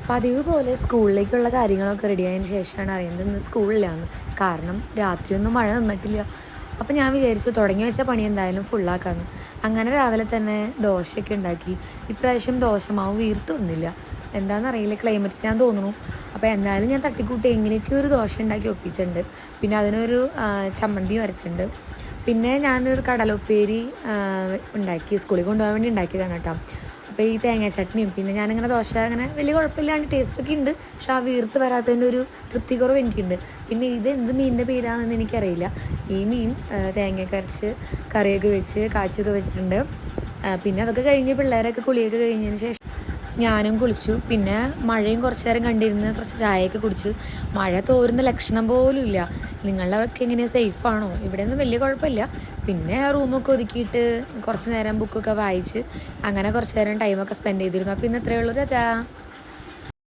പതിവ് പോലെ സ്കൂളിലേക്കുള്ള കാര്യങ്ങളൊക്കെ റെഡിയായതിന് ശേഷമാണ് അറിയുന്നത് ഇന്ന് സ്കൂളിലാന്ന്. കാരണം രാത്രിയൊന്നും മഴ നിന്നിട്ടില്ല. അപ്പം ഞാൻ വിചാരിച്ചു തുടങ്ങി വെച്ച പണി എന്തായാലും ഫുള്ളാക്കാമെന്ന്. അങ്ങനെ രാവിലെ തന്നെ ദോശയൊക്കെ ഉണ്ടാക്കി. ഇപ്രാവശ്യം ദോശമാവ് വീർത്ത് വന്നില്ല, എന്താണെന്നറിയില്ല, ക്ലൈമറ്റ് ഞാൻ തോന്നുന്നു. അപ്പോൾ എന്തായാലും ഞാൻ തട്ടിക്കൂട്ടി എങ്ങനെയൊക്കെയോ ഒരു ദോശ ഉണ്ടാക്കി ഒപ്പിച്ചിട്ടുണ്ട്. പിന്നെ അതിനൊരു ചമ്മന്തി വരച്ചിട്ടുണ്ട്. പിന്നെ ഞാനൊരു കടലുപ്പേരി ഉണ്ടാക്കി, സ്കൂളിൽ കൊണ്ടുപോകാൻ വേണ്ടി ഉണ്ടാക്കിയതാണ് കേട്ടോ. അപ്പോൾ ഈ തേങ്ങ ചട്നിയും പിന്നെ ഞാനിങ്ങനെ ദോശ അങ്ങനെ വലിയ കുഴപ്പമില്ലാണ്ട് ടേസ്റ്റൊക്കെ ഉണ്ട്. പക്ഷെ ആ വീർത്ത് വരാത്തതിൻ്റെ ഒരു തൃപ്തിക്കുറവ് എനിക്കുണ്ട്. പിന്നെ ഇത് എന്ത് മീനിൻ്റെ പേരാണെന്ന് എനിക്കറിയില്ല. ഈ മീൻ തേങ്ങയൊക്കെ അരച്ച് കറിയൊക്കെ വെച്ച് കാച്ചൊക്കെ വെച്ചിട്ടുണ്ട്. പിന്നെ അതൊക്കെ കഴിഞ്ഞ് പിള്ളേരൊക്കെ കുളിയൊക്കെ കഴിഞ്ഞതിന് ശേഷം ഞാനും കുളിച്ചു. പിന്നെ മഴയും കുറച്ച് നേരം കണ്ടിരുന്ന് കുറച്ച് ചായയൊക്കെ കുടിച്ച്. മഴ തോരുന്ന ലക്ഷണം പോലും ഇല്ല. നിങ്ങളുടെ അവിടേക്ക് എങ്ങനെയാണ്, സേഫാണോ? ഇവിടെ ഒന്നും വലിയ കുഴപ്പമില്ല. പിന്നെ റൂമൊക്കെ ഒതുക്കിയിട്ട് കുറച്ച് നേരം ബുക്കൊക്കെ വായിച്ച് അങ്ങനെ കുറച്ച് നേരം ടൈമൊക്കെ സ്പെൻഡ് ചെയ്തിരുന്നു. അപ്പോൾ ഇന്ന് ഇത്രയേ ഉള്ളൂ. ടാറ്റാ.